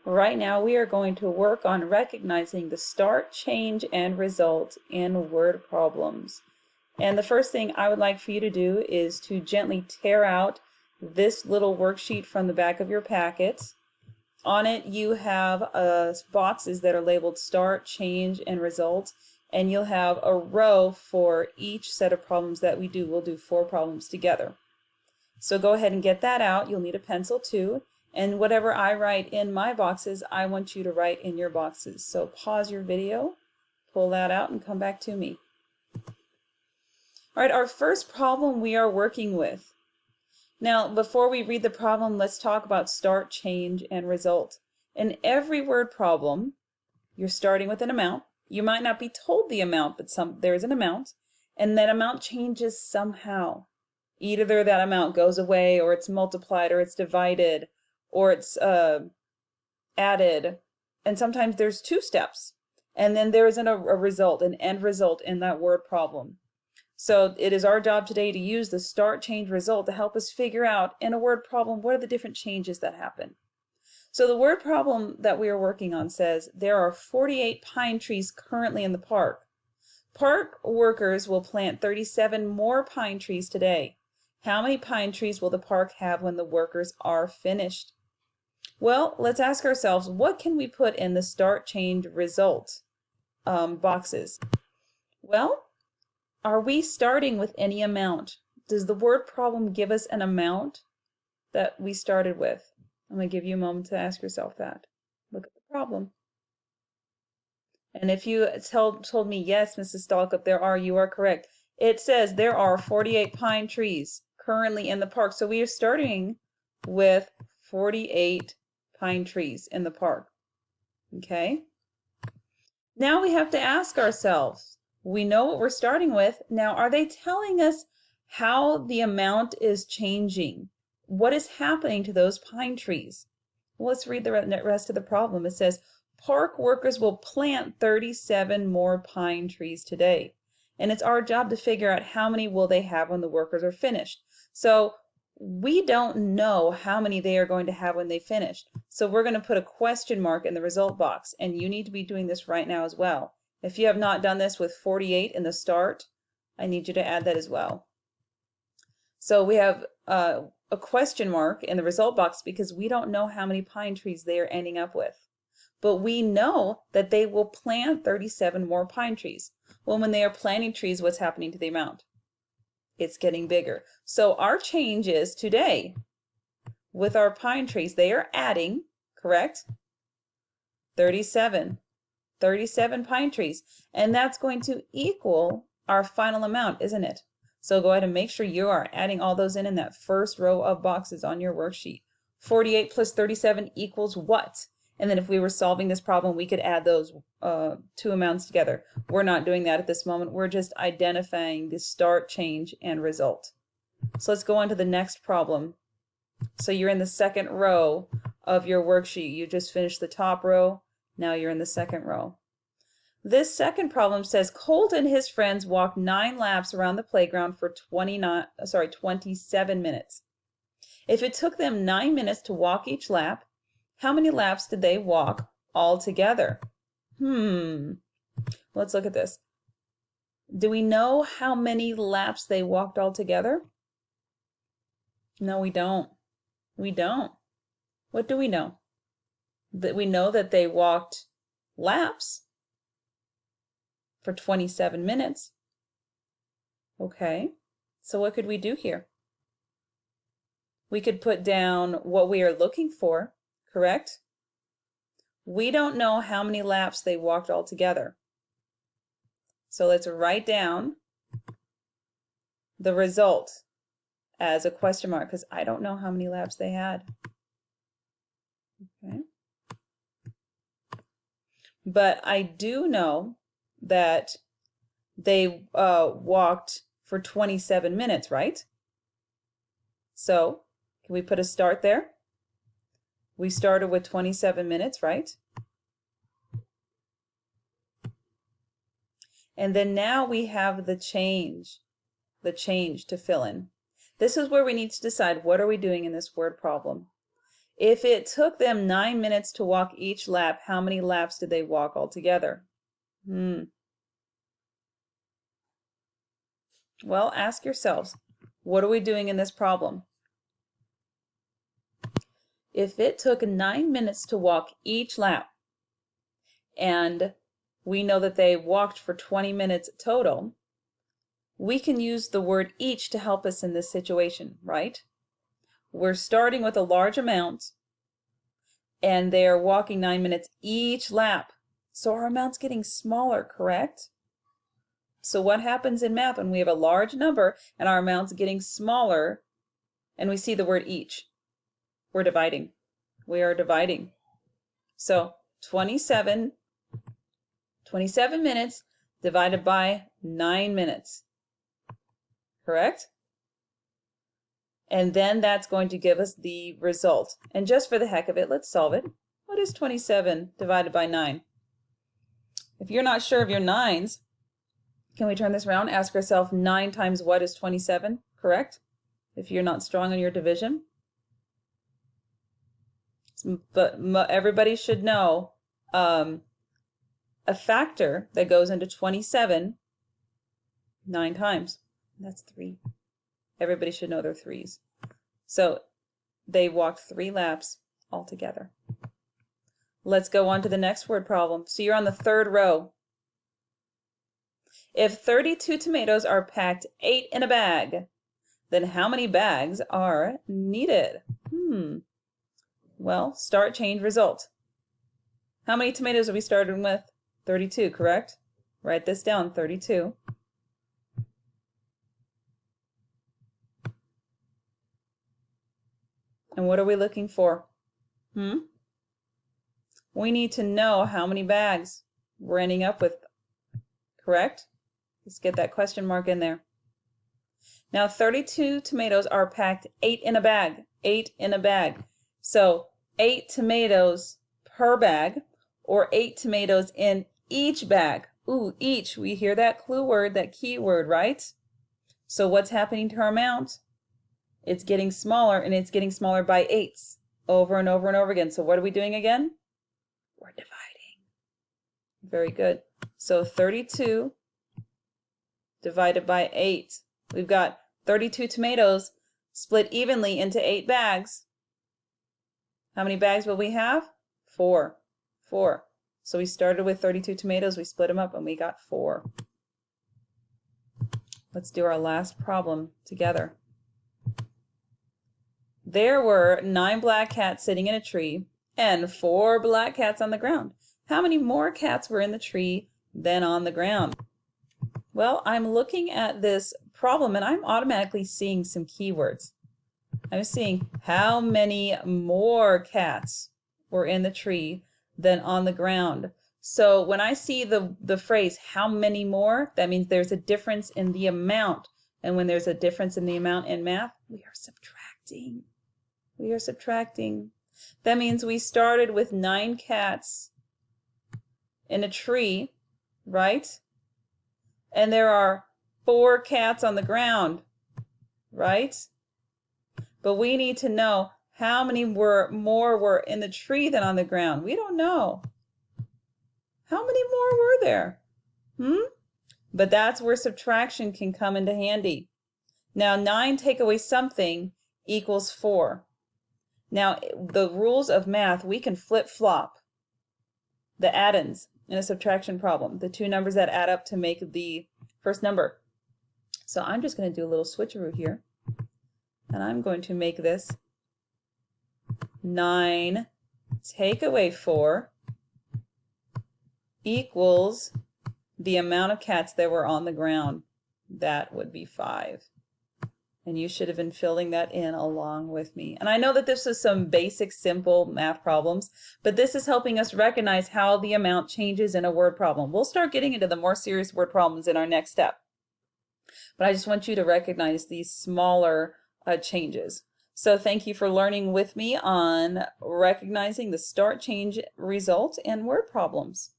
Right now we are going to work on recognizing the start, change, and result in word problems. And the first thing I would like for you to do is to gently tear out this little worksheet from the back of your packet. On it you have boxes that are labeled start, change, and result, and you'll have a row for each set of problems that we do. We'll do 4 problems together. So go ahead and get that out. You'll need a pencil too. And whatever I write in my boxes, I want you to write in your boxes. So pause your video, pull that out, and come back to me. All right, our first problem we are working with. Now, before we read the problem, let's talk about start, change, and result. In every word problem, you're starting with an amount. You might not be told the amount, but there's an amount, and that amount changes somehow. Either that amount goes away, or it's multiplied, or it's divided, or it's added, and sometimes there's 2 steps, and then there isn't a result, an end result in that word problem. So it is our job today to use the start, change, result to help us figure out in a word problem what are the different changes that happen. So the word problem that we are working on says there are 48 pine trees currently in the park. Park workers will plant 37 more pine trees today. How many pine trees will the park have when the workers are finished? Well, let's ask ourselves, what can we put in the start, change, result boxes? Well, are we starting with any amount? Does the word problem give us an amount that we started with? I'm going to give you a moment to ask yourself that. Look at the problem. And if you told me, yes, Mrs. Stalkup, there are, you are correct. It says there are 48 pine trees currently in the park. So we are starting with 48 pine trees in the park. Okay? Now we have to ask ourselves, we know what we're starting with. Now, are they telling us how the amount is changing? What is happening to those pine trees? Well, let's read the rest of the problem. It says, park workers will plant 37 more pine trees today. And it's our job to figure out how many will they have when the workers are finished. So we don't know how many they are going to have when they finish. So we're going to put a question mark in the result box, and you need to be doing this right now as well. If you have not done this with 48 in the start, I need you to add that as well. So we have a question mark in the result box because we don't know how many pine trees they are ending up with. But we know that they will plant 37 more pine trees. Well, when they are planting trees, what's happening to the amount? It's getting bigger. So our change is today with our pine trees, they are adding, correct? 37 pine trees. And that's going to equal our final amount, isn't it? So go ahead and make sure you are adding all those in that first row of boxes on your worksheet. 48 plus 37 equals what? And then if we were solving this problem, we could add those 2 amounts together. We're not doing that at this moment. We're just identifying the start, change, and result. So let's go on to the next problem. So you're in the second row of your worksheet. You just finished the top row. Now you're in the second row. This second problem says Colt and his friends walked 9 laps around the playground for 27 minutes. If it took them 9 minutes to walk each lap, how many laps did they walk altogether? Let's look at this. Do we know how many laps they walked altogether? No, we don't. We don't. What do we know? That we know that they walked laps for 27 minutes. Okay, so what could we do here? We could put down what we are looking for, correct? We don't know how many laps they walked altogether. So let's write down the result as a question mark because I don't know how many laps they had. Okay. But I do know that they walked for 27 minutes, right? So can we put a start there? We started with 27 minutes, right? And then now we have the change to fill in. This is where we need to decide what are we doing in this word problem. If it took them 9 minutes to walk each lap, how many laps did they walk altogether? Well, ask yourselves, what are we doing in this problem? If it took 9 minutes to walk each lap, and we know that they walked for 20 minutes total, we can use the word each to help us in this situation, right? We're starting with a large amount, and they're walking 9 minutes each lap. So our amount's getting smaller, correct? So what happens in math when we have a large number and our amount's getting smaller and we see the word each? We're dividing. We are dividing. So 27 minutes divided by 9 minutes. Correct? And then that's going to give us the result. And just for the heck of it, let's solve it. What is 27 divided by 9? If you're not sure of your nines, can we turn this around? Ask yourself, 9 times what is 27? Correct? If you're not strong on your division. But everybody should know a factor that goes into 27 9 times. That's 3. Everybody should know their threes. So they walked 3 laps altogether. Let's go on to the next word problem. So you're on the 3rd row. If 32 tomatoes are packed 8 in a bag, then how many bags are needed? Well, start, change, result. How many tomatoes are we starting with? 32, correct? Write this down, 32. And what are we looking for? We need to know how many bags we're ending up with, correct? Let's get that question mark in there. Now 32 tomatoes are packed 8 in a bag. 8 in a bag. So 8 tomatoes per bag, or 8 tomatoes in each bag. Ooh, each. We hear that clue word, that key word, right? So what's happening to our amount? It's getting smaller, and it's getting smaller by 8s over and over and over again. So what are we doing again? We're dividing. Very good. So 32 divided by 8. We've got 32 tomatoes split evenly into 8 bags. How many bags will we have? 4. 4. So we started with 32 tomatoes, we split them up, and we got 4. Let's do our last problem together. There were 9 black cats sitting in a tree and 4 black cats on the ground. How many more cats were in the tree than on the ground? Well, I'm looking at this problem and I'm automatically seeing some keywords. I'm seeing how many more cats were in the tree than on the ground. So when I see the phrase how many more, that means there's a difference in the amount. And when there's a difference in the amount in math, we are subtracting. We are subtracting. That means we started with 9 cats in a tree, right? And there are 4 cats on the ground, right? But we need to know how many more were in the tree than on the ground. We don't know. How many more were there? But that's where subtraction can come into handy. Now 9 take away something equals 4. Now the rules of math, we can flip-flop the add-ins in a subtraction problem, the 2 numbers that add up to make the first number. So I'm just going to do a little switcheroo here, and I'm going to make this 9 take away 4 equals the amount of cats that were on the ground. That would be 5. And you should have been filling that in along with me. And I know that this is some basic, simple math problems, but this is helping us recognize how the amount changes in a word problem. We'll start getting into the more serious word problems in our next step. But I just want you to recognize these smaller changes. So thank you for learning with me on recognizing the start, change, result, and word problems.